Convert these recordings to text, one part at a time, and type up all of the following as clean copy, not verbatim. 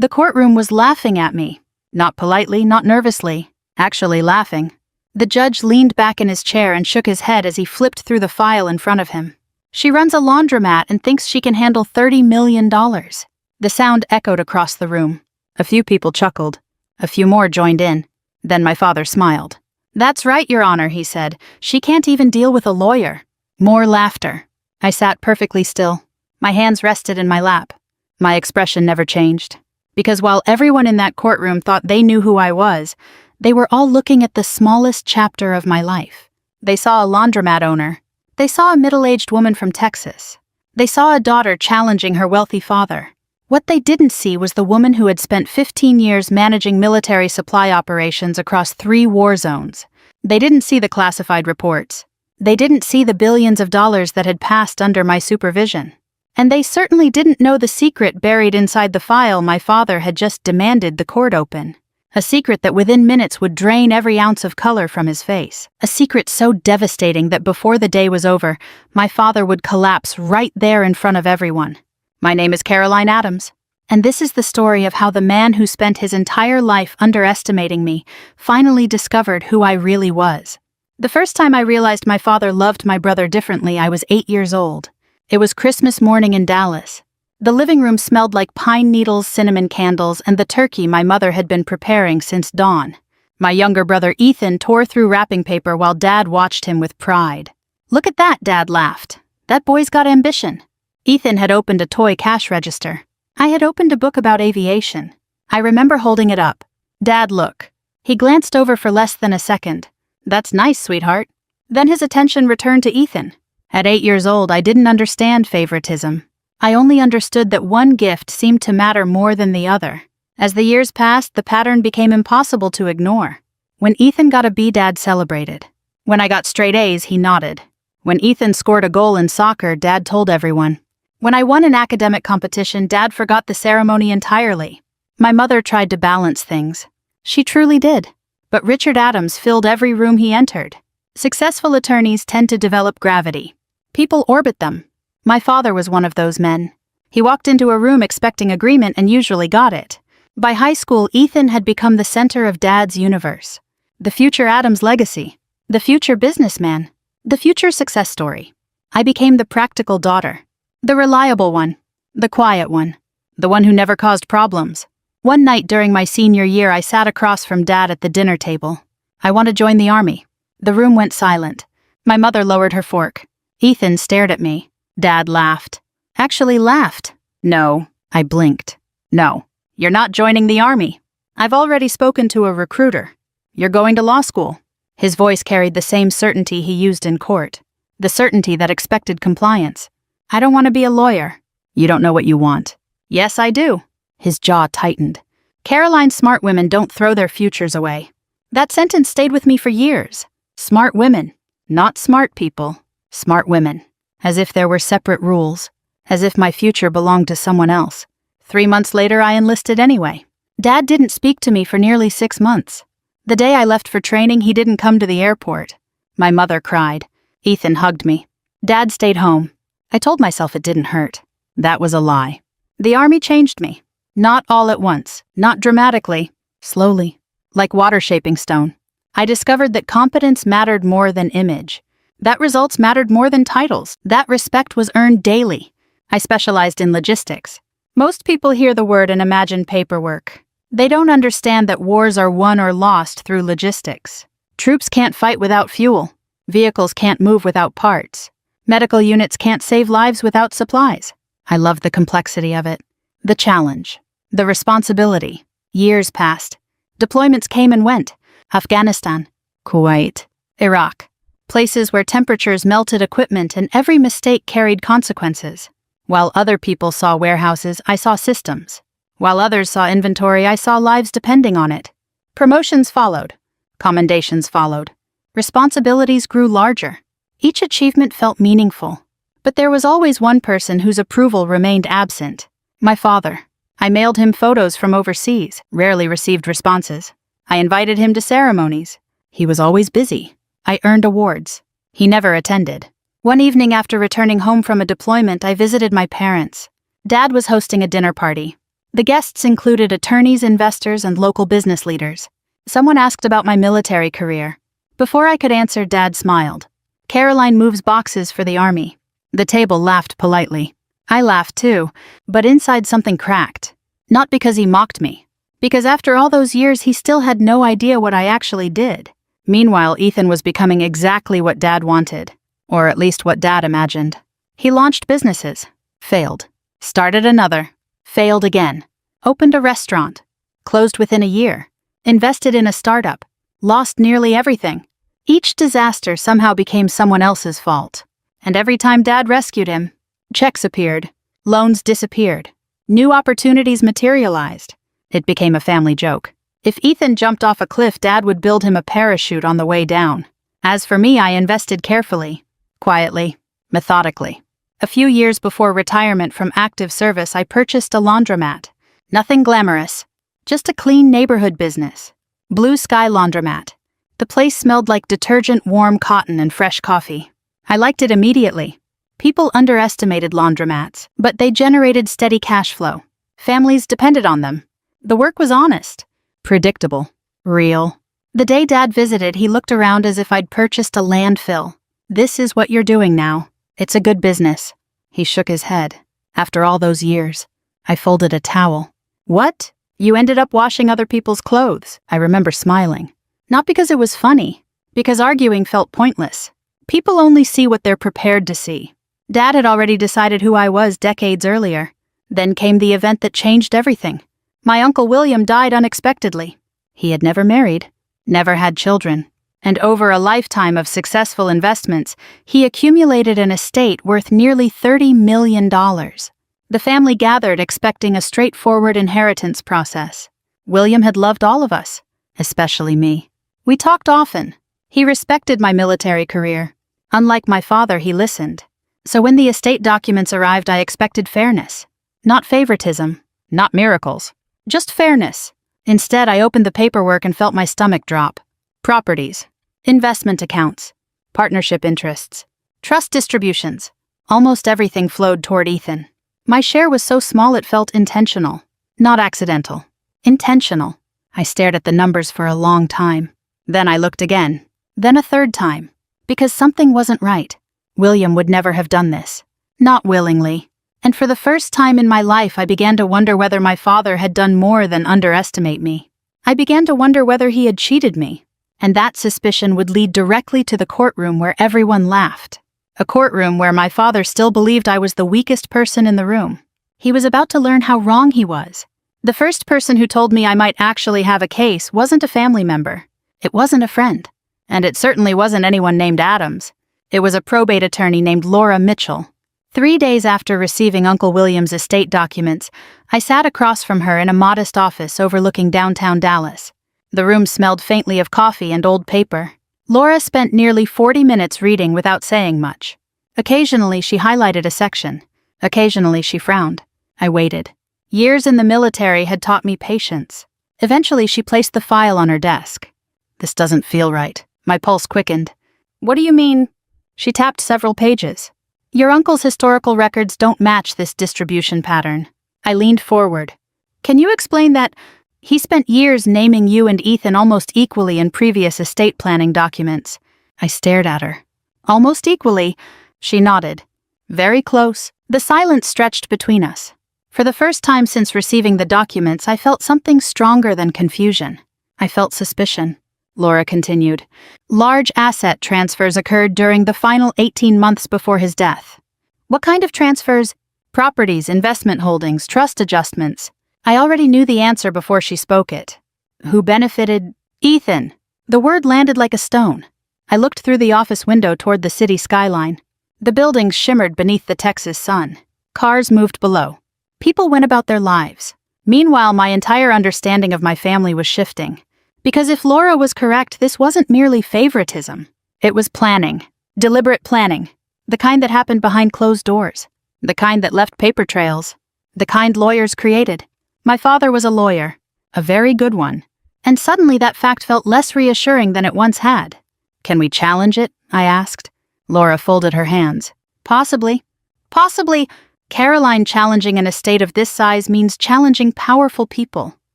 The courtroom was laughing at me. Not politely, not nervously, actually laughing. The judge leaned back in his chair and shook his head as he flipped through the file in front of him. She runs a laundromat and thinks she can handle $30 million. The sound echoed across the room. A few people chuckled. A few more joined in. Then my father smiled. "That's right, Your Honor," he said. "She can't even deal with a lawyer." More laughter. I sat perfectly still. My hands rested in my lap. My expression never changed. Because while everyone in that courtroom thought they knew who I was, they were all looking at the smallest chapter of my life. They saw a laundromat owner. They saw a middle-aged woman from Texas. They saw a daughter challenging her wealthy father. What they didn't see was the woman who had spent 15 years managing military supply operations across 3 war zones. They didn't see the classified reports. They didn't see the billions of dollars that had passed under my supervision. And they certainly didn't know the secret buried inside the file my father had just demanded the court open. A secret that within minutes would drain every ounce of color from his face. A secret so devastating that before the day was over, my father would collapse right there in front of everyone. My name is Caroline Adams, and this is the story of how the man who spent his entire life underestimating me finally discovered who I really was. The first time I realized my father loved my brother differently, I was 8 years old. It was Christmas morning in Dallas. The living room smelled like pine needles, cinnamon candles, and the turkey my mother had been preparing since dawn. My younger brother Ethan tore through wrapping paper while Dad watched him with pride. "Look at that," Dad laughed. "That boy's got ambition." Ethan had opened a toy cash register. I had opened a book about aviation. I remember holding it up. "Dad, look." He glanced over for less than a second. "That's nice, sweetheart." Then his attention returned to Ethan. At 8 years old, I didn't understand favoritism. I only understood that one gift seemed to matter more than the other. As the years passed, the pattern became impossible to ignore. When Ethan got a B, Dad celebrated. When I got straight A's, he nodded. When Ethan scored a goal in soccer, Dad told everyone. When I won an academic competition, Dad forgot the ceremony entirely. My mother tried to balance things. She truly did. But Richard Adams filled every room he entered. Successful attorneys tend to develop gravity. People orbit them. My father was one of those men. He walked into a room expecting agreement and usually got it. By high school, Ethan had become the center of Dad's universe. The future Adams legacy. The future businessman. The future success story. I became the practical daughter. The reliable one. The quiet one. The one who never caused problems. One night during my senior year, I sat across from Dad at the dinner table. "I want to join the Army." The room went silent. My mother lowered her fork. Ethan stared at me. Dad laughed. Actually laughed. "No." I blinked. "No. You're not joining the Army. I've already spoken to a recruiter. You're going to law school." His voice carried the same certainty he used in court. The certainty that expected compliance. "I don't want to be a lawyer." "You don't know what you want." "Yes, I do." His jaw tightened. Caroline, smart women don't throw their futures away. That sentence stayed with me for years. Smart women. Not smart people. Smart women. As if there were separate rules. As if my future belonged to someone else. 3 months later, I enlisted anyway. Dad didn't speak to me for nearly 6 months. The day I left for training, he didn't come to the airport. My mother cried. Ethan hugged me. Dad stayed home. I told myself it didn't hurt. That was a lie. The Army changed me. Not all at once. Not dramatically. Slowly. Like water shaping stone. I discovered that competence mattered more than image. That results mattered more than titles. That respect was earned daily. I specialized in logistics. Most people hear the word and imagine paperwork. They don't understand that wars are won or lost through logistics. Troops can't fight without fuel. Vehicles can't move without parts. Medical units can't save lives without supplies. I loved the complexity of it. The challenge. The responsibility. Years passed. Deployments came and went. Afghanistan. Kuwait. Iraq. Places where temperatures melted equipment and every mistake carried consequences. While other people saw warehouses, I saw systems. While others saw inventory, I saw lives depending on it. Promotions followed. Commendations followed. Responsibilities grew larger. Each achievement felt meaningful. But there was always one person whose approval remained absent. My father. I mailed him photos from overseas, rarely received responses. I invited him to ceremonies. He was always busy. I earned awards. He never attended. One evening after returning home from a deployment, I visited my parents. Dad was hosting a dinner party. The guests included attorneys, investors, and local business leaders. Someone asked about my military career. Before I could answer, Dad smiled. "Caroline moves boxes for the army." The table laughed politely. I laughed too, but inside something cracked. Not because he mocked me. Because after all those years, he still had no idea what I actually did. Meanwhile, Ethan was becoming exactly what Dad wanted. Or at least what Dad imagined. He launched businesses. Failed. Started another. Failed again. Opened a restaurant. Closed within a year. Invested in a startup. Lost nearly everything. Each disaster somehow became someone else's fault. And every time Dad rescued him, checks appeared. Loans disappeared. New opportunities materialized. It became a family joke. If Ethan jumped off a cliff, Dad would build him a parachute on the way down. As for me, I invested carefully, quietly, methodically. A few years before retirement from active service, I purchased a laundromat. Nothing glamorous, just a clean neighborhood business. Blue Sky Laundromat. The place smelled like detergent, warm cotton, and fresh coffee. I liked it immediately. People underestimated laundromats, but they generated steady cash flow. Families depended on them. The work was honest, predictable, real. The day Dad visited, he looked around as if I'd purchased a landfill. "This is what you're doing now. It's a good business." He shook his head. "After all those years." I folded a towel. "What? You ended up washing other people's clothes." I remember smiling. Not because it was funny, because arguing felt pointless. People only see what they're prepared to see. Dad had already decided who I was decades earlier. Then came the event that changed everything. My Uncle William died unexpectedly. He had never married, never had children, and over a lifetime of successful investments, he accumulated an estate worth nearly $30 million. The family gathered expecting a straightforward inheritance process. William had loved all of us, especially me. We talked often. He respected my military career. Unlike my father, he listened. So when the estate documents arrived, I expected fairness. Not favoritism, not miracles, just fairness. Instead, I opened the paperwork and felt my stomach drop. Properties, investment accounts, partnership interests, trust distributions. Almost everything flowed toward Ethan. My share was so small it felt intentional, not accidental. Intentional. I stared at the numbers for a long time. Then I looked again. Then a third time. Because something wasn't right. William would never have done this. Not willingly. And for the first time in my life, I began to wonder whether my father had done more than underestimate me. I began to wonder whether he had cheated me. And that suspicion would lead directly to the courtroom where everyone laughed. A courtroom where my father still believed I was the weakest person in the room. He was about to learn how wrong he was. The first person who told me I might actually have a case wasn't a family member. It wasn't a friend. And it certainly wasn't anyone named Adams. It was a probate attorney named Laura Mitchell. 3 days after receiving Uncle William's estate documents, I sat across from her in a modest office overlooking downtown Dallas. The room smelled faintly of coffee and old paper. Laura spent nearly 40 minutes reading without saying much. Occasionally, she highlighted a section. Occasionally, she frowned. I waited. Years in the military had taught me patience. Eventually, she placed the file on her desk. "This doesn't feel right." My pulse quickened. "What do you mean?" She tapped several pages. "Your uncle's historical records don't match this distribution pattern." I leaned forward. "Can you explain that? He spent years naming you and Ethan almost equally in previous estate planning documents." I stared at her. "Almost equally?" She nodded. "Very close." The silence stretched between us. For the first time since receiving the documents, I felt something stronger than confusion. I felt suspicion. Laura continued. "Large asset transfers occurred during the final 18 months before his death." "What kind of transfers?" "Properties, investment holdings, trust adjustments." I already knew the answer before she spoke it. "Who benefited?" "Ethan." The word landed like a stone. I looked through the office window toward the city skyline. The buildings shimmered beneath the Texas sun. Cars moved below. People went about their lives. Meanwhile, my entire understanding of my family was shifting. Because if Laura was correct, this wasn't merely favoritism. It was planning. Deliberate planning. The kind that happened behind closed doors. The kind that left paper trails. The kind lawyers created. My father was a lawyer. A very good one. And suddenly that fact felt less reassuring than it once had. "Can we challenge it?" I asked. Laura folded her hands. "Possibly." "Possibly? Caroline challenging an estate of this size means challenging powerful people.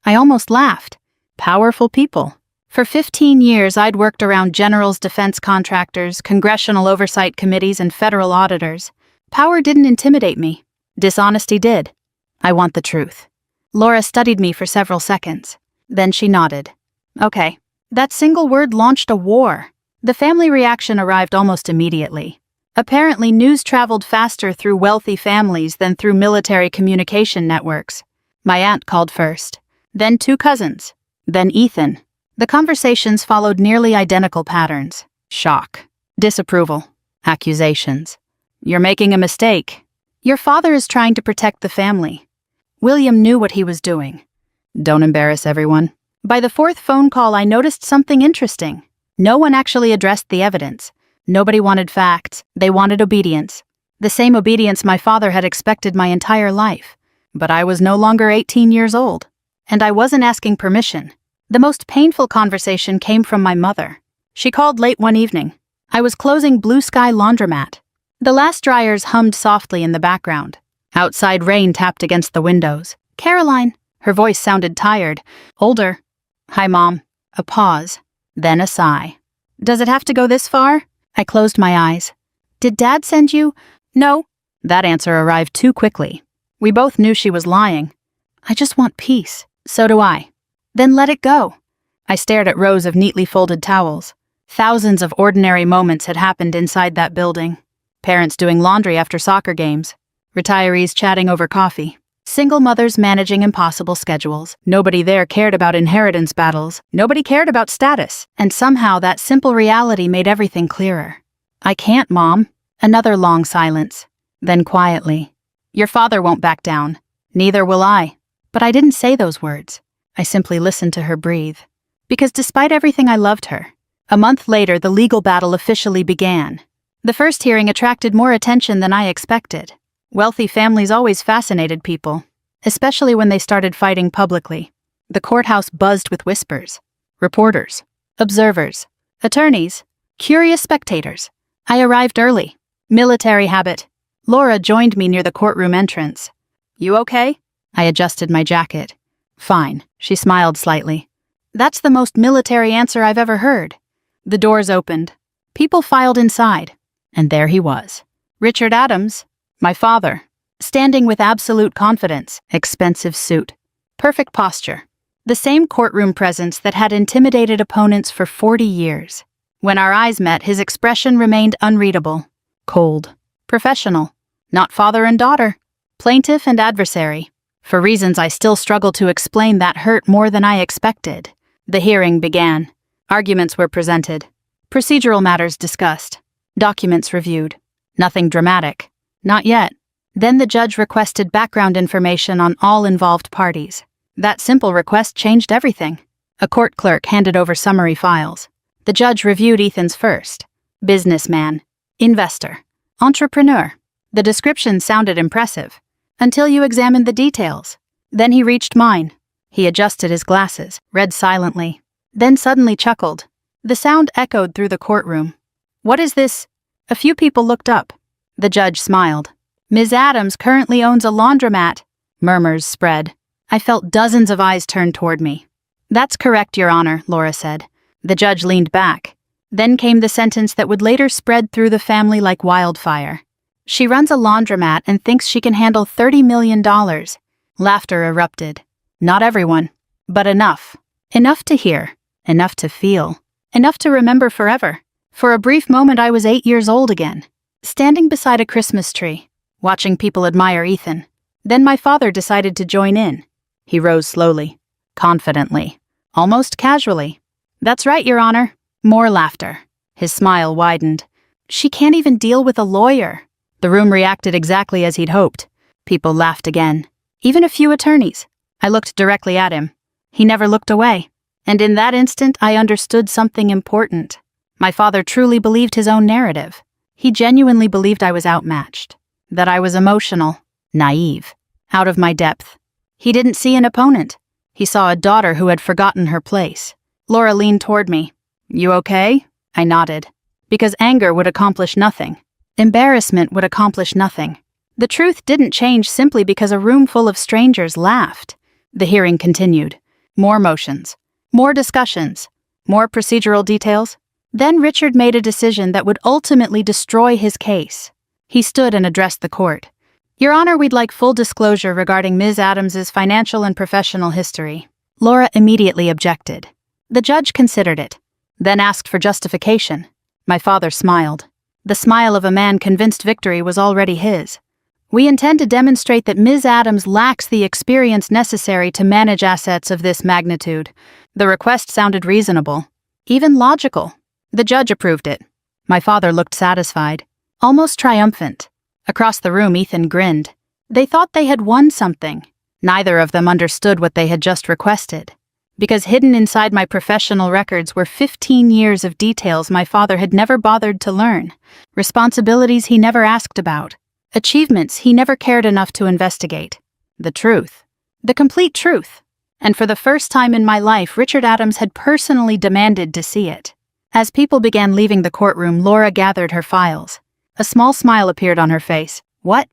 I almost laughed. Powerful people. For 15 years, I'd worked around generals, defense contractors, congressional oversight committees, and federal auditors. Power didn't intimidate me. Dishonesty did. I want the truth. Laura studied me for several seconds. Then she nodded. Okay. That single word launched a war. The family reaction arrived almost immediately. Apparently, news traveled faster through wealthy families than through military communication networks. My aunt called first, then 2 cousins, then Ethan. The conversations followed nearly identical patterns. Shock, disapproval, accusations. You're making a mistake. Your father is trying to protect the family. William knew what he was doing. Don't embarrass everyone. By the 4th phone call, I noticed something interesting. No one actually addressed the evidence. Nobody wanted facts. They wanted obedience. The same obedience my father had expected my entire life. But I was no longer 18 years old. And I wasn't asking permission. The most painful conversation came from my mother. She called late one evening. I was closing Blue Sky Laundromat. The last dryers hummed softly in the background. Outside rain tapped against the windows. Caroline. Her voice sounded tired. Older. Hi, Mom. A pause. Then a sigh. Does it have to go this far? I closed my eyes. Did Dad send you? No. That answer arrived too quickly. We both knew she was lying. I just want peace. So do I. Then let it go. I stared at rows of neatly folded towels. Thousands of ordinary moments had happened inside that building. Parents doing laundry after soccer games. Retirees chatting over coffee. Single mothers managing impossible schedules. Nobody there cared about inheritance battles. Nobody cared about status. And somehow that simple reality made everything clearer. I can't, Mom. Another long silence. Then quietly. Your father won't back down. Neither will I. But I didn't say those words. I simply listened to her breathe. Because despite everything, I loved her. A month later, the legal battle officially began. The first hearing attracted more attention than I expected. Wealthy families always fascinated people, especially when they started fighting publicly. The courthouse buzzed with whispers. Reporters, observers, attorneys, curious spectators. I arrived early. Military habit. Laura joined me near the courtroom entrance. You okay? I adjusted my jacket. Fine, she smiled slightly. That's the most military answer I've ever heard. The doors opened. People filed inside. And there he was. Richard Adams. My father, standing with absolute confidence, expensive suit, perfect posture, the same courtroom presence that had intimidated opponents for 40 years. When our eyes met, his expression remained unreadable, cold, professional, not father and daughter, plaintiff and adversary. For reasons I still struggle to explain, that hurt more than I expected. The hearing began. Arguments were presented. Procedural matters discussed. Documents reviewed. Nothing dramatic. Not yet. Then the judge requested background information on all involved parties. That simple request changed everything. A court clerk handed over summary files. The judge reviewed Ethan's first. Businessman, investor, entrepreneur. The description sounded impressive, until you examined the details. Then he reached mine. He adjusted his glasses, read silently, then suddenly chuckled. The sound echoed through the courtroom. What is this? A few people looked up. The judge smiled. Ms. Adams currently owns a laundromat. Murmurs spread. I felt dozens of eyes turned toward me. That's correct, Your Honor, Laura said. The judge leaned back. Then came the sentence that would later spread through the family like wildfire. She runs a laundromat and thinks she can handle $30 million. Laughter erupted. Not everyone, but enough. Enough to hear, enough to feel, enough to remember forever. For a brief moment, I was 8 years old again. Standing beside a Christmas tree, watching people admire Ethan. Then my father decided to join in. He rose slowly, confidently, almost casually. That's right, Your Honor. More laughter. His smile widened. She can't even deal with a lawyer. The room reacted exactly as he'd hoped. People laughed again. Even a few attorneys. I looked directly at him. He never looked away. And in that instant, I understood something important. My father truly believed his own narrative. He genuinely believed I was outmatched, that I was emotional, naive, out of my depth. He didn't see an opponent. He saw a daughter who had forgotten her place. Laura leaned toward me. You okay? I nodded. Because anger would accomplish nothing. Embarrassment would accomplish nothing. The truth didn't change simply because a room full of strangers laughed. The hearing continued. More motions. More discussions. More procedural details. Then Richard made a decision that would ultimately destroy his case. He stood and addressed the court. Your Honor, we'd like full disclosure regarding Ms. Adams's financial and professional history. Laura immediately objected. The judge considered it, then asked for justification. My father smiled. The smile of a man convinced victory was already his. We intend to demonstrate that Ms. Adams lacks the experience necessary to manage assets of this magnitude. The request sounded reasonable, even logical. The judge approved it. My father looked satisfied, almost triumphant. Across the room, Ethan grinned. They thought they had won something. Neither of them understood what they had just requested. Because hidden inside my professional records were 15 years of details my father had never bothered to learn, responsibilities he never asked about, achievements he never cared enough to investigate. The truth. The complete truth. And for the first time in my life, Richard Adams had personally demanded to see it. As people began leaving the courtroom, Laura gathered her files. A small smile appeared on her face. What?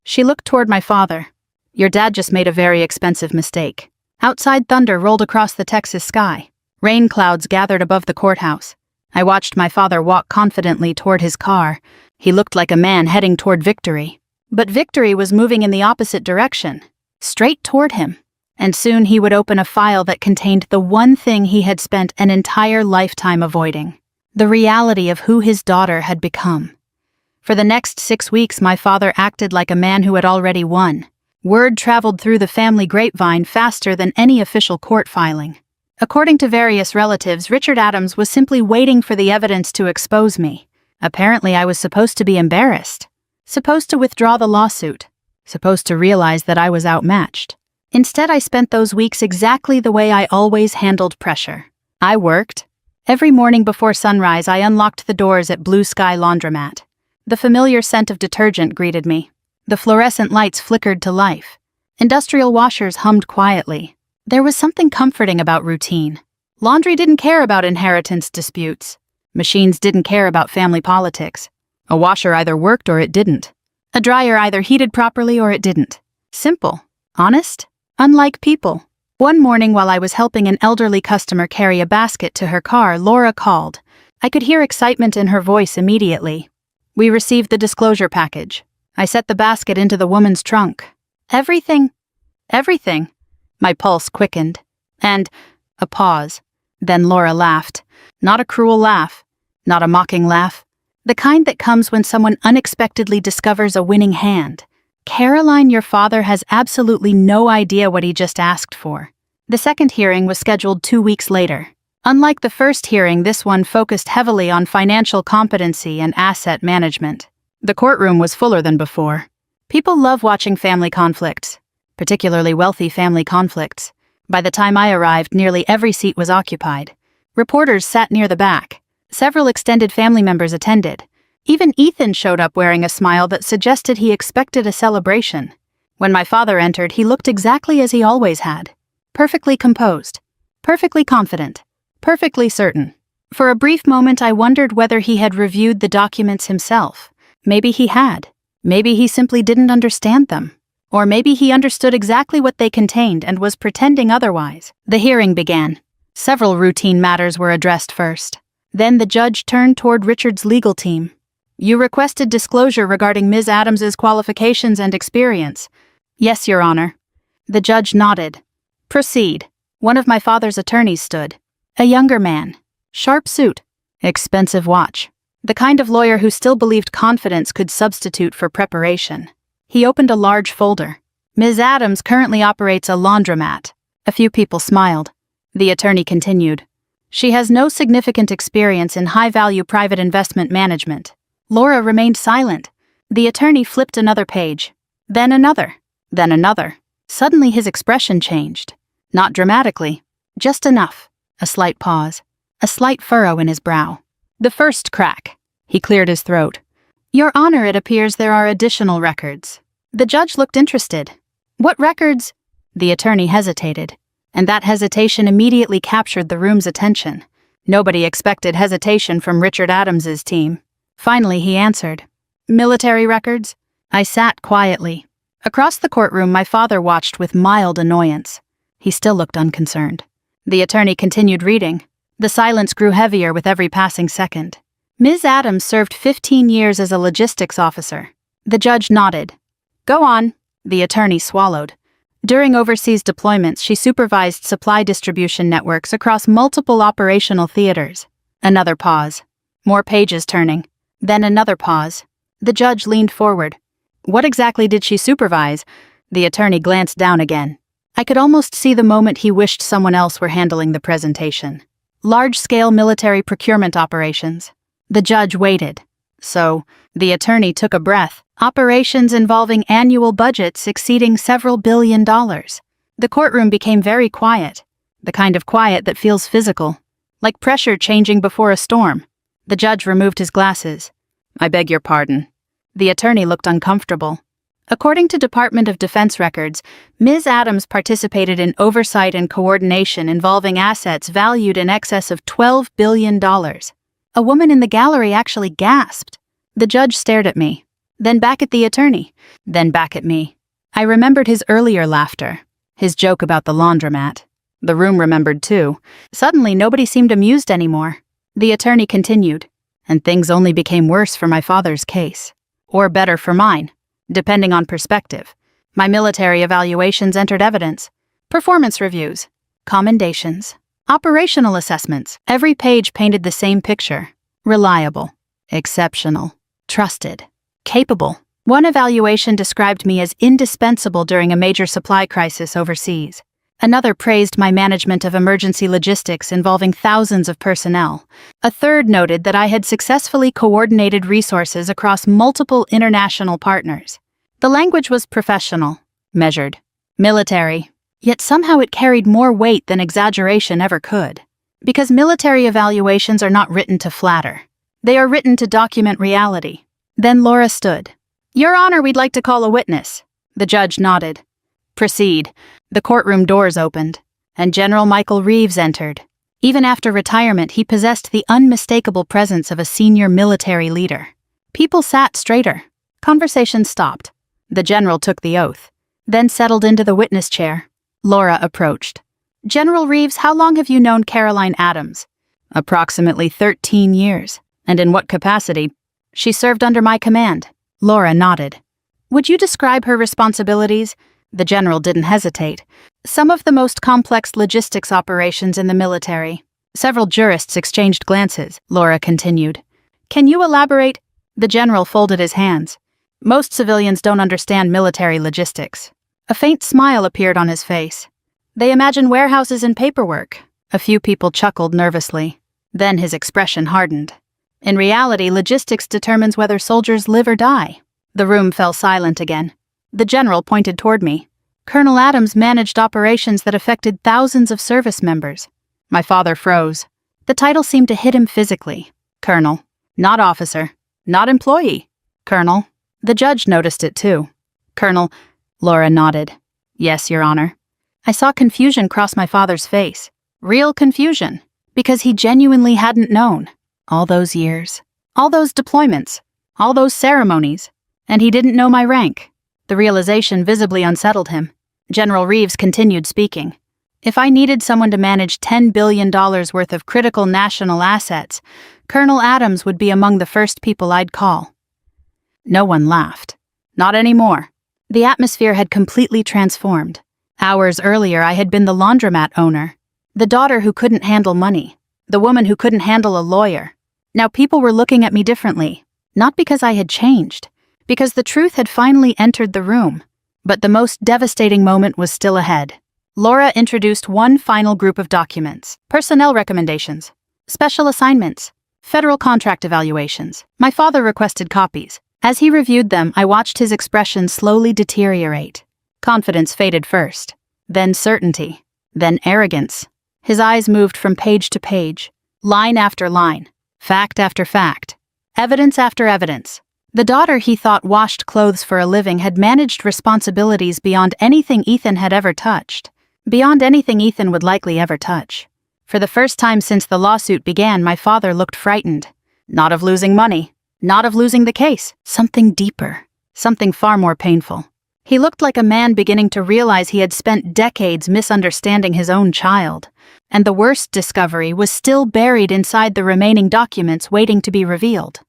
She looked toward my father. Your dad just made a very expensive mistake. Outside, thunder rolled across the Texas sky. Rain clouds gathered above the courthouse. I watched my father walk confidently toward his car. He looked like a man heading toward victory. But victory was moving in the opposite direction, straight toward him. And soon he would open a file that contained the one thing he had spent an entire lifetime avoiding: the reality of who his daughter had become. For the next 6 weeks, my father acted like a man who had already won. Word traveled through the family grapevine faster than any official court filing. According to various relatives, Richard Adams was simply waiting for the evidence to expose me. Apparently, I was supposed to be embarrassed, supposed to withdraw the lawsuit, supposed to realize that I was outmatched. Instead, I spent those weeks exactly the way I always handled pressure. I worked. Every morning before sunrise, I unlocked the doors at Blue Sky Laundromat. The familiar scent of detergent greeted me. The fluorescent lights flickered to life. Industrial washers hummed quietly. There was something comforting about routine. Laundry didn't care about inheritance disputes. Machines didn't care about family politics. A washer either worked or it didn't. A dryer either heated properly or it didn't. Simple. Honest. Unlike people. One morning while I was helping an elderly customer carry a basket to her car, Laura called. I could hear excitement in her voice immediately. We received the disclosure package. I set the basket into the woman's trunk. Everything. My pulse quickened. And a pause. Then Laura laughed. Not a cruel laugh. Not a mocking laugh. The kind that comes when someone unexpectedly discovers a winning hand. Caroline, your father has absolutely no idea what he just asked for. The second hearing was scheduled 2 weeks later. Unlike the first hearing, this one focused heavily on financial competency and asset management. The courtroom was fuller than before. People love watching family conflicts, particularly wealthy family conflicts. By the time I arrived, nearly every seat was occupied. Reporters sat near the back. Several extended family members attended. Even Ethan showed up wearing a smile that suggested he expected a celebration. When my father entered, he looked exactly as he always had. Perfectly composed. Perfectly confident. Perfectly certain. For a brief moment, I wondered whether he had reviewed the documents himself. Maybe he had. Maybe he simply didn't understand them. Or maybe he understood exactly what they contained and was pretending otherwise. The hearing began. Several routine matters were addressed first. Then the judge turned toward Richard's legal team. You requested disclosure regarding Ms. Adams's qualifications and experience. Yes, Your Honor. The judge nodded. Proceed. One of my father's attorneys stood. A younger man. Sharp suit. Expensive watch. The kind of lawyer who still believed confidence could substitute for preparation. He opened a large folder. Ms. Adams currently operates a laundromat. A few people smiled. The attorney continued. She has no significant experience in high-value private investment management. Laura remained silent. The attorney flipped another page. Then another. Then another. Suddenly his expression changed. Not dramatically. Just enough. A slight pause. A slight furrow in his brow. The first crack. He cleared his throat. Your Honor, it appears there are additional records. The judge looked interested. What records? The attorney hesitated, and that hesitation immediately captured the room's attention. Nobody expected hesitation from Richard Adams's team. Finally, he answered. Military records? I sat quietly. Across the courtroom, my father watched with mild annoyance. He still looked unconcerned. The attorney continued reading. The silence grew heavier with every passing second. Ms. Adams served 15 years as a logistics officer. The judge nodded. Go on. The attorney swallowed. During overseas deployments, she supervised supply distribution networks across multiple operational theaters. Another pause. More pages turning. Then another pause. The judge leaned forward. What exactly did she supervise? The attorney glanced down again. I could almost see the moment he wished someone else were handling the presentation. Large-scale military procurement operations. The judge waited. So, the attorney took a breath. Operations involving annual budgets exceeding several $billion. The courtroom became very quiet. The kind of quiet that feels physical. Like pressure changing before a storm. The judge removed his glasses. I beg your pardon. The attorney looked uncomfortable. According to Department of Defense records, Ms. Adams participated in oversight and coordination involving assets valued in excess of $12 billion. A woman in the gallery actually gasped. The judge stared at me, then back at the attorney, then back at me. I remembered his earlier laughter, his joke about the laundromat. The room remembered too. Suddenly, nobody seemed amused anymore. The attorney continued, and things only became worse for my father's case. Or better for mine, depending on perspective. My military evaluations entered evidence. Performance reviews, commendations, operational assessments. Every page painted the same picture. Reliable, exceptional, trusted, capable. One evaluation described me as indispensable during a major supply crisis overseas. Another praised my management of emergency logistics involving thousands of personnel. A third noted that I had successfully coordinated resources across multiple international partners. The language was professional, measured, military, yet somehow it carried more weight than exaggeration ever could. Because military evaluations are not written to flatter. They are written to document reality. Then Laura stood. Your Honor, we'd like to call a witness. The judge nodded. Proceed. The courtroom doors opened, and General Michael Reeves entered. Even after retirement, he possessed the unmistakable presence of a senior military leader. People sat straighter. Conversation stopped. The general took the oath, then settled into the witness chair. Laura approached. General Reeves, how long have you known Caroline Adams? Approximately 13 years. And in what capacity? She served under my command. Laura nodded. Would you describe her responsibilities? The general didn't hesitate. Some of the most complex logistics operations in the military. Several jurists exchanged glances. Laura continued. Can you elaborate? The general folded his hands. Most civilians don't understand military logistics. A faint smile appeared on his face. They imagine warehouses and paperwork. A few people chuckled nervously. Then his expression hardened. In reality, logistics determines whether soldiers live or die. The room fell silent again. The general pointed toward me. Colonel Adams managed operations that affected thousands of service members. My father froze. The title seemed to hit him physically. Colonel. Not officer. Not employee. Colonel. The judge noticed it too. Colonel. Laura nodded. Yes, Your Honor. I saw confusion cross my father's face. Real confusion. Because he genuinely hadn't known. All those years. All those deployments. All those ceremonies. And he didn't know my rank. The realization visibly unsettled him. General Reeves continued speaking. If I needed someone to manage $10 billion worth of critical national assets, Colonel Adams would be among the first people I'd call. No one laughed. Not anymore. The atmosphere had completely transformed. Hours earlier, I had been the laundromat owner, the daughter who couldn't handle money, the woman who couldn't handle a lawyer. Now people were looking at me differently, not because I had changed, because the truth had finally entered the room. But the most devastating moment was still ahead. Laura introduced one final group of documents: personnel recommendations, special assignments, federal contract evaluations. My father requested copies. As he reviewed them, I watched his expression slowly deteriorate. Confidence faded first, then certainty, then arrogance. His eyes moved from page to page, line after line, fact after fact, evidence after evidence. The daughter he thought washed clothes for a living had managed responsibilities beyond anything Ethan had ever touched, beyond anything Ethan would likely ever touch. For the first time since the lawsuit began, my father looked frightened. Not of losing money, not of losing the case, something deeper. something far more painful. He looked like a man beginning to realize he had spent decades misunderstanding his own child, and the worst discovery was still buried inside the remaining documents waiting to be revealed.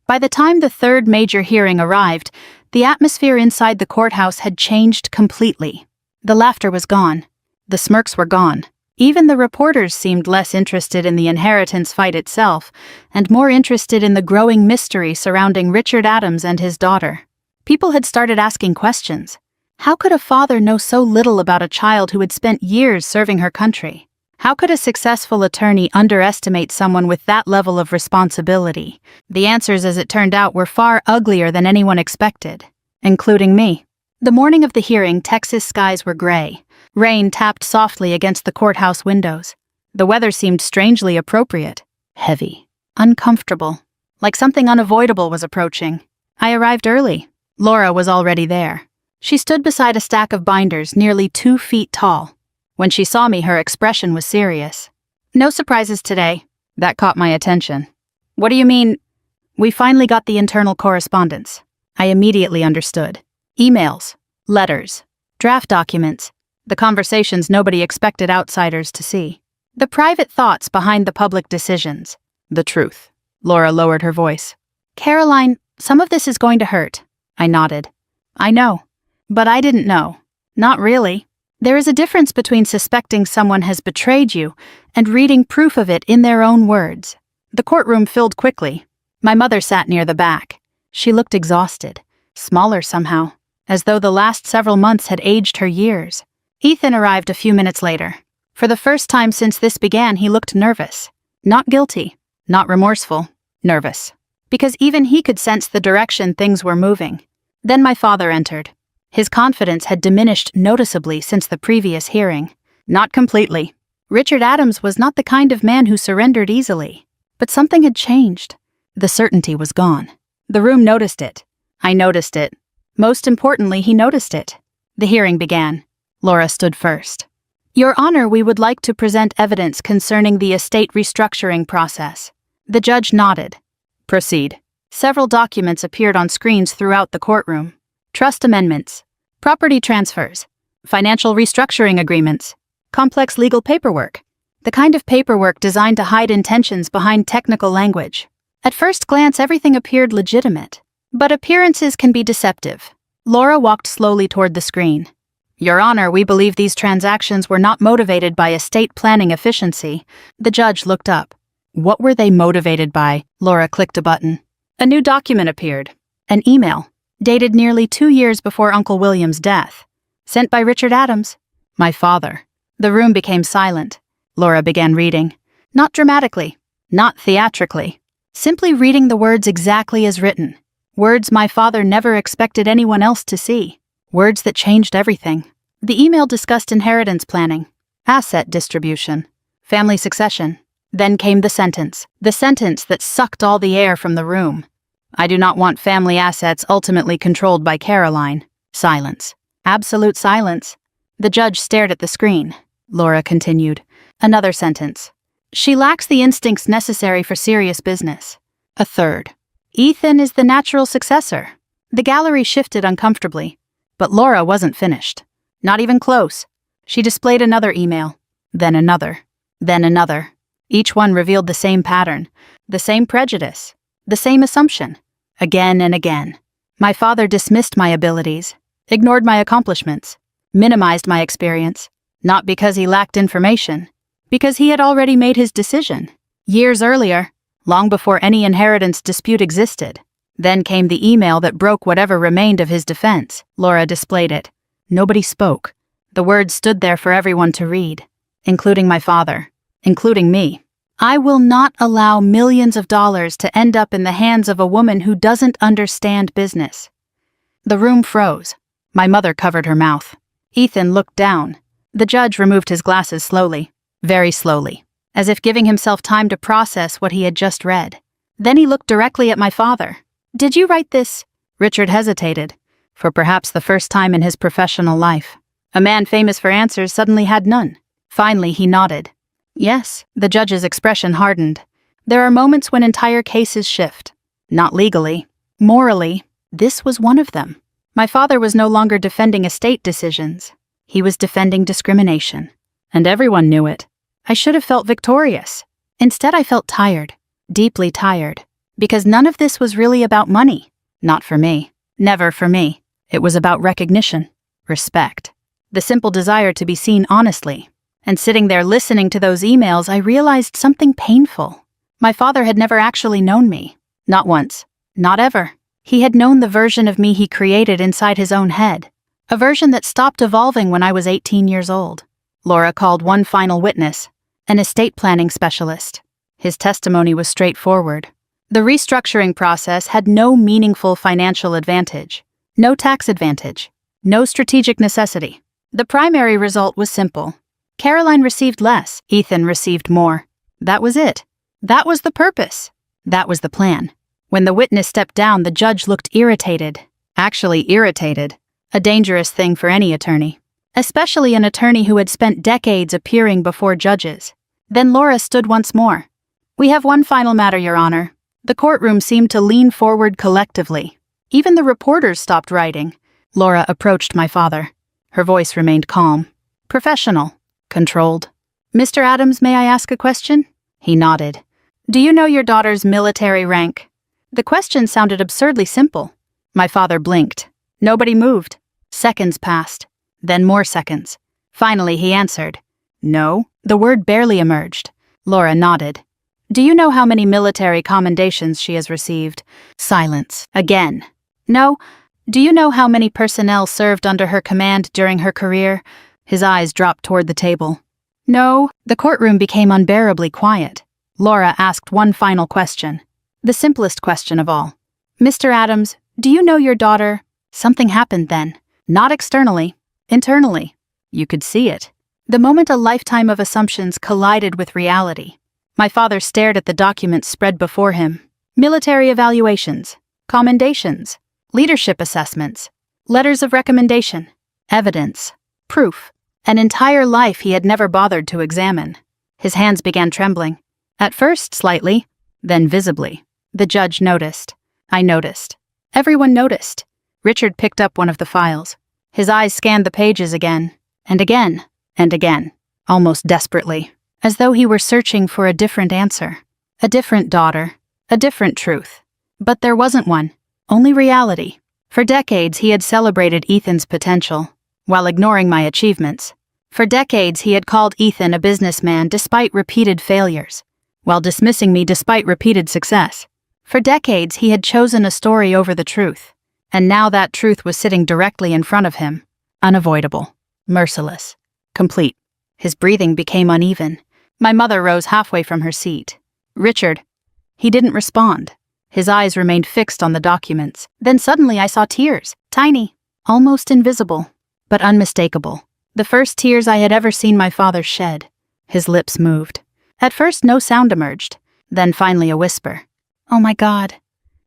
By the time the third major hearing arrived, the atmosphere inside the courthouse had changed completely. The laughter was gone. The smirks were gone. Even the reporters seemed less interested in the inheritance fight itself, and more interested in the growing mystery surrounding Richard Adams and his daughter. People had started asking questions. How could a father know so little about a child who had spent years serving her country? How could a successful attorney underestimate someone with that level of responsibility? The answers, as it turned out, were far uglier than anyone expected, including me. The morning of the hearing, Texas skies were gray. Rain tapped softly against the courthouse windows. The weather seemed strangely appropriate. Heavy. Uncomfortable. Like something unavoidable was approaching. I arrived early. Laura was already there. She stood beside a stack of binders nearly 2 feet tall. When she saw me, her expression was serious. "No surprises today." That caught my attention. "What do you mean?" "We finally got the internal correspondence." I immediately understood. Emails, letters, draft documents, the conversations nobody expected outsiders to see. The private thoughts behind the public decisions. The truth. Laura lowered her voice. "Caroline, some of this is going to hurt." I nodded. "I know. But I didn't know. Not really. There is a difference between suspecting someone has betrayed you and reading proof of it in their own words." The courtroom filled quickly. My mother sat near the back. She looked exhausted, smaller somehow, as though the last several months had aged her years. Ethan arrived a few minutes later. For the first time since this began, he looked nervous. Not guilty, not remorseful, nervous. Because even he could sense the direction things were moving. Then my father entered. His confidence had diminished noticeably since the previous hearing. Not completely. Richard Adams was not the kind of man who surrendered easily. But something had changed. The certainty was gone. The room noticed it. I noticed it. Most importantly, he noticed it. The hearing began. Laura stood first. "Your Honor, we would like to present evidence concerning the estate restructuring process." The judge nodded. "Proceed." Several documents appeared on screens throughout the courtroom. Trust amendments, property transfers, financial restructuring agreements, complex legal paperwork. The kind of paperwork designed to hide intentions behind technical language. At first glance, everything appeared legitimate. But appearances can be deceptive. Laura walked slowly toward the screen. "Your Honor, we believe these transactions were not motivated by estate planning efficiency." The judge looked up. What were they motivated by? Laura clicked a button. A new document appeared. An email, dated nearly 2 years before Uncle William's death. Sent by Richard Adams. My father. The room became silent. Laura began reading. Not dramatically. Not theatrically. Simply reading the words exactly as written. Words my father never expected anyone else to see. Words that changed everything. The email discussed inheritance planning, asset distribution, family succession. Then came the sentence that sucked all the air from the room. "I do not want family assets ultimately controlled by Caroline." Silence. Absolute silence. The judge stared at the screen. Laura continued. Another sentence. "She lacks the instincts necessary for serious business." A third. "Ethan is the natural successor." The gallery shifted uncomfortably. But Laura wasn't finished. Not even close. She displayed another email. Then another. Then another. Each one revealed the same pattern, the same prejudice, the same assumption. Again and again. My father dismissed my abilities, ignored my accomplishments, minimized my experience, not because he lacked information, because he had already made his decision. Years earlier, long before any inheritance dispute existed. Then came the email that broke whatever remained of his defense. Laura displayed it. Nobody spoke. The words stood there for everyone to read, including my father. Including me. "I will not allow millions of dollars to end up in the hands of a woman who doesn't understand business." The room froze. My mother covered her mouth. Ethan looked down. The judge removed his glasses slowly, very slowly, as if giving himself time to process what he had just read. Then he looked directly at my father. "Did you write this?" Richard hesitated, for perhaps the first time in his professional life. A man famous for answers suddenly had none. Finally, he nodded. "Yes." The judge's expression hardened. There are moments when entire cases shift. Not legally. Morally. This was one of them. My father was no longer defending estate decisions. He was defending discrimination. And everyone knew it. I should have felt victorious. Instead, I felt tired. Deeply tired. Because none of this was really about money. Not for me. Never for me. It was about recognition. Respect. The simple desire to be seen honestly. And sitting there listening to those emails, I realized something painful. My father had never actually known me. Not once. Not ever. He had known the version of me he created inside his own head. A version that stopped evolving when I was 18 years old. Laura called one final witness, an estate planning specialist. His testimony was straightforward. The restructuring process had no meaningful financial advantage, no tax advantage, no strategic necessity. The primary result was simple. Caroline received less, Ethan received more. That was it. That was the purpose. That was the plan. When the witness stepped down, the judge looked irritated. Actually irritated. A dangerous thing for any attorney. Especially an attorney who had spent decades appearing before judges. Then Laura stood once more. "We have one final matter, Your Honor." The courtroom seemed to lean forward collectively. Even the reporters stopped writing. Laura approached my father. Her voice remained calm. Professional. Controlled. "Mr. Adams, may I ask a question?" He nodded. "Do you know your daughter's military rank?" The question sounded absurdly simple. My father blinked. Nobody moved. Seconds passed. Then more seconds. Finally, he answered. "No." The word barely emerged. Laura nodded. "Do you know how many military commendations she has received?" Silence. Again. "No." "Do you know how many personnel served under her command during her career?" His eyes dropped toward the table. "No." The courtroom became unbearably quiet. Laura asked one final question. The simplest question of all. "Mr. Adams, do you know your daughter?" Something happened then. Not externally. Internally. You could see it. The moment a lifetime of assumptions collided with reality. My father stared at the documents spread before him. Military evaluations. Commendations. Leadership assessments. Letters of recommendation. Evidence. Proof. An entire life he had never bothered to examine. His hands began trembling. At first slightly, then visibly. The judge noticed. I noticed. Everyone noticed. Richard picked up one of the files. His eyes scanned the pages again, and again, and again, almost desperately, as though he were searching for a different answer. A different daughter. A different truth. But there wasn't one. Only reality. For decades he had celebrated Ethan's potential, while ignoring my achievements. For decades he had called Ethan a businessman despite repeated failures, while dismissing me despite repeated success. For decades he had chosen a story over the truth, and now that truth was sitting directly in front of him. Unavoidable. Merciless. Complete. His breathing became uneven. My mother rose halfway from her seat. "Richard." He didn't respond. His eyes remained fixed on the documents. Then suddenly I saw tears. Tiny. Almost invisible. But unmistakable. The first tears I had ever seen my father shed. His lips moved. At first no sound emerged. Then finally a whisper. "Oh my God."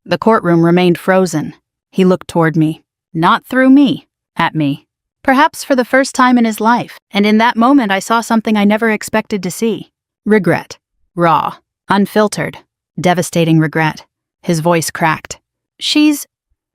The courtroom remained frozen. He looked toward me. Not through me. At me. Perhaps for the first time in his life, and in that moment I saw something I never expected to see. Regret. Raw. Unfiltered. Devastating regret. His voice cracked. "She's..."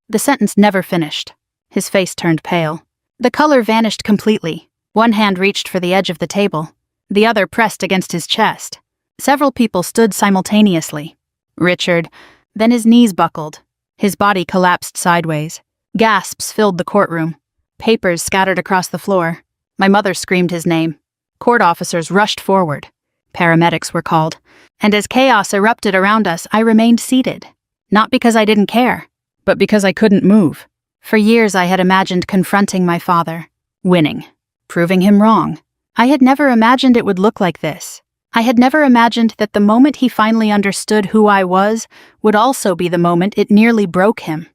The sentence never finished. His face turned pale. The color vanished completely. One hand reached for the edge of the table. The other pressed against his chest. Several people stood simultaneously. Richard. Then his knees buckled. His body collapsed sideways. Gasps filled the courtroom. Papers scattered across the floor. My mother screamed his name. Court officers rushed forward. Paramedics were called. And as chaos erupted around us, I remained seated. Not because I didn't care, but because I couldn't move. For years I had imagined confronting my father. Winning. Proving him wrong. I had never imagined it would look like this. I had never imagined that the moment he finally understood who I was would also be the moment it nearly broke him.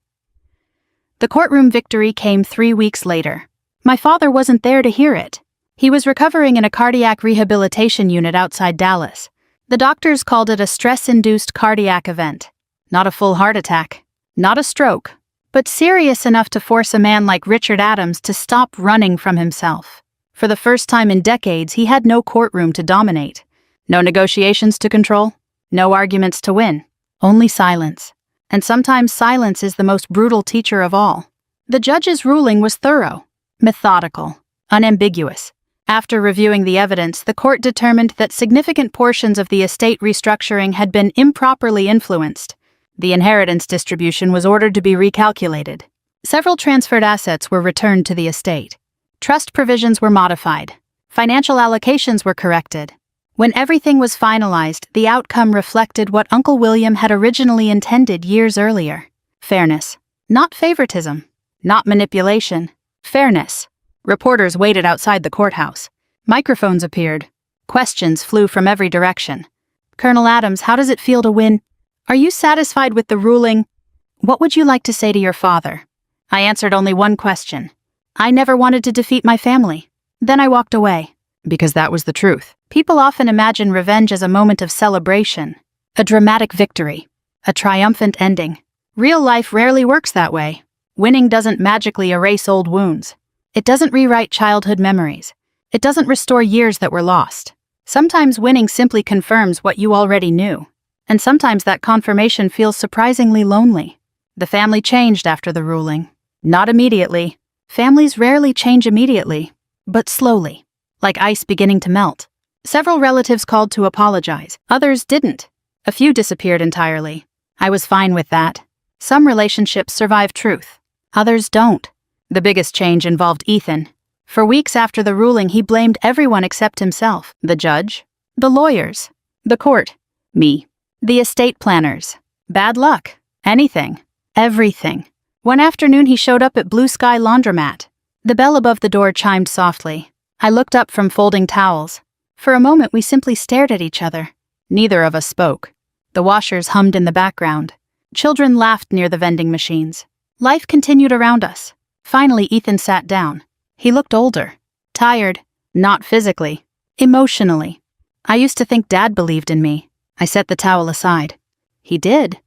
The courtroom victory came 3 weeks later. My father wasn't there to hear it. He was recovering in a cardiac rehabilitation unit outside Dallas. The doctors called it a stress-induced cardiac event. Not a full heart attack. Not a stroke. But serious enough to force a man like Richard Adams to stop running from himself. For the first time in decades, he had no courtroom to dominate. No negotiations to control. No arguments to win. Only silence. And sometimes silence is the most brutal teacher of all. The judge's ruling was thorough, methodical, unambiguous. After reviewing the evidence, the court determined that significant portions of the estate restructuring had been improperly influenced. The inheritance distribution was ordered to be recalculated. Several transferred assets were returned to the estate. Trust provisions were modified. Financial allocations were corrected. When everything was finalized, the outcome reflected what Uncle William had originally intended years earlier. Fairness. Not favoritism. Not manipulation. Fairness. Reporters waited outside the courthouse. Microphones appeared. Questions flew from every direction. Colonel Adams, how does it feel to win? Are you satisfied with the ruling? What would you like to say to your father? I answered only one question. I never wanted to defeat my family. Then I walked away. Because that was the truth. People often imagine revenge as a moment of celebration, a dramatic victory, a triumphant ending. Real life rarely works that way. Winning doesn't magically erase old wounds. It doesn't rewrite childhood memories. It doesn't restore years that were lost. Sometimes winning simply confirms what you already knew. And sometimes that confirmation feels surprisingly lonely. The family changed after the ruling. Not immediately. Families rarely change immediately, but slowly, like ice beginning to melt. Several relatives called to apologize. Others didn't. A few disappeared entirely. I was fine with that. Some relationships survive truth. Others don't. The biggest change involved Ethan. For weeks after the ruling, he blamed everyone except himself. The judge, the lawyers, the court, me, the estate planners. Bad luck. Anything. Everything. One afternoon he showed up at Blue Sky Laundromat. The bell above the door chimed softly. I looked up from folding towels. For a moment we simply stared at each other. Neither of us spoke. The washers hummed in the background. Children laughed near the vending machines. Life continued around us. Finally Ethan sat down. He looked older. Tired. Not physically. Emotionally. I used to think Dad believed in me. I set the towel aside. He did.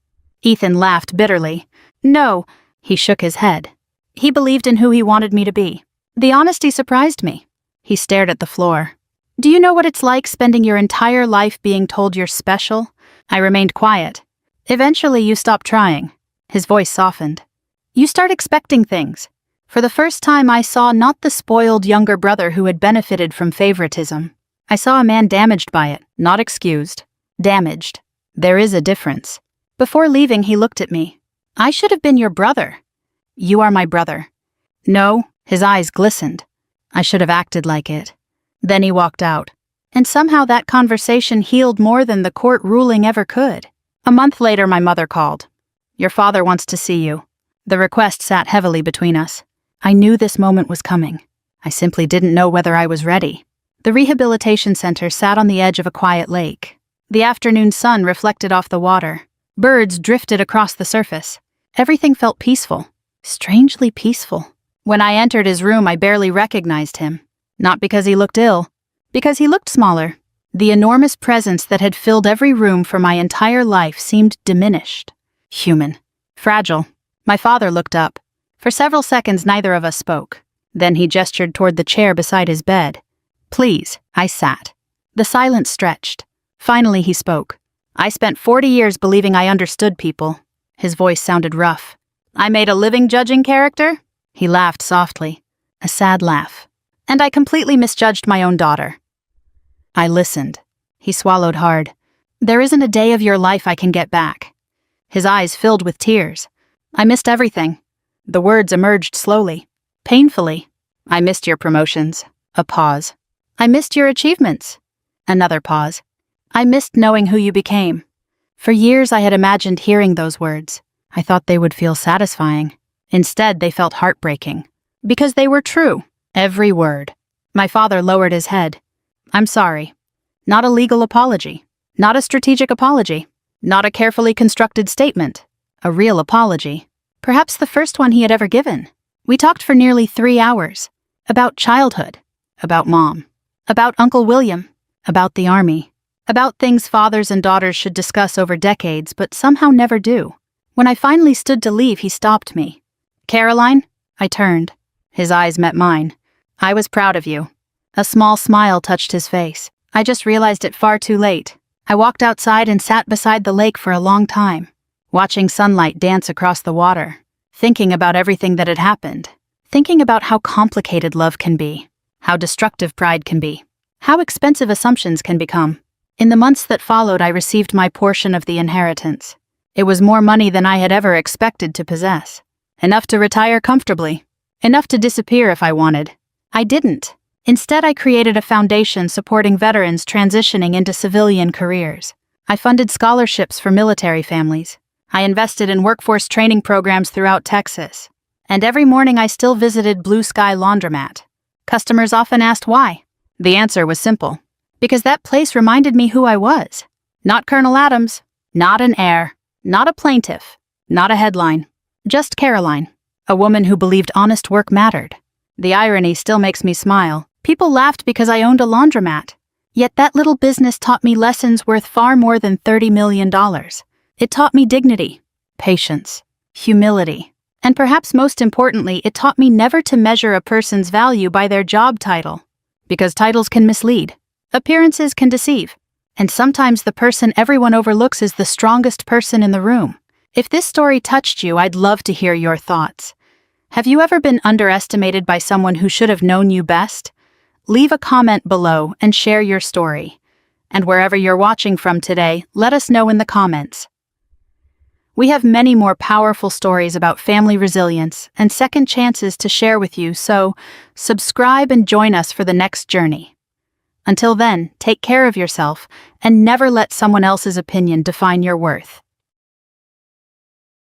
Ethan laughed bitterly. No. He shook his head. He believed in who he wanted me to be. The honesty surprised me. He stared at the floor. Do you know what it's like spending your entire life being told you're special? I remained quiet. Eventually you stop trying. His voice softened. You start expecting things. For the first time I saw not the spoiled younger brother who had benefited from favoritism. I saw a man damaged by it, not excused. Damaged. There is a difference. Before leaving he looked at me. I should have been your brother. You are my brother. No, his eyes glistened. I should have acted like it. Then he walked out. And somehow that conversation healed more than the court ruling ever could. A month later my mother called. Your father wants to see you. The request sat heavily between us. I knew this moment was coming. I simply didn't know whether I was ready. The rehabilitation center sat on the edge of a quiet lake. The afternoon sun reflected off the water. Birds drifted across the surface. Everything felt peaceful. Strangely peaceful. When I entered his room, I barely recognized him. Not because he looked ill. Because he looked smaller. The enormous presence that had filled every room for my entire life seemed diminished. Human. Fragile. My father looked up. For several seconds, neither of us spoke. Then he gestured toward the chair beside his bed. Please, I sat. The silence stretched. Finally, he spoke. I spent 40 years believing I understood people. His voice sounded rough. I made a living judging character? He laughed softly. A sad laugh. And I completely misjudged my own daughter. I listened. He swallowed hard. There isn't a day of your life I can get back. His eyes filled with tears. I missed everything. The words emerged slowly, painfully. I missed your promotions. A pause. I missed your achievements. Another pause. I missed knowing who you became. For years I had imagined hearing those words. I thought they would feel satisfying. Instead, they felt heartbreaking. Because they were true. Every word. My father lowered his head. I'm sorry. Not a legal apology. Not a strategic apology. Not a carefully constructed statement. A real apology. Perhaps the first one he had ever given. We talked for nearly 3 hours. About childhood. About Mom. About Uncle William. About the Army. About things fathers and daughters should discuss over decades, but somehow never do. When I finally stood to leave, he stopped me. Caroline? I turned. His eyes met mine. I was proud of you. A small smile touched his face. I just realized it far too late. I walked outside and sat beside the lake for a long time. watching sunlight dance across the water, thinking about everything that had happened, thinking about how complicated love can be, how destructive pride can be, how expensive assumptions can become. In the months that followed, I received my portion of the inheritance. It was more money than I had ever expected to possess. Enough to retire comfortably. Enough to disappear if I wanted. I didn't. Instead, I created a foundation supporting veterans transitioning into civilian careers. I funded scholarships for military families. I invested in workforce training programs throughout Texas. And every morning I still visited Blue Sky Laundromat. Customers often asked why. The answer was simple. Because that place reminded me who I was. Not Colonel Adams, not an heir, not a plaintiff, not a headline. Just Caroline, a woman who believed honest work mattered. The irony still makes me smile. People laughed because I owned a laundromat. Yet that little business taught me lessons worth far more than $30 million. It taught me dignity, patience, humility, and perhaps most importantly, it taught me never to measure a person's value by their job title. Because titles can mislead, appearances can deceive, and sometimes the person everyone overlooks is the strongest person in the room. If this story touched you, I'd love to hear your thoughts. Have you ever been underestimated by someone who should have known you best? Leave a comment below and share your story. And wherever you're watching from today, let us know in the comments. We have many more powerful stories about family resilience and second chances to share with you, so subscribe and join us for the next journey. Until then, take care of yourself and never let someone else's opinion define your worth.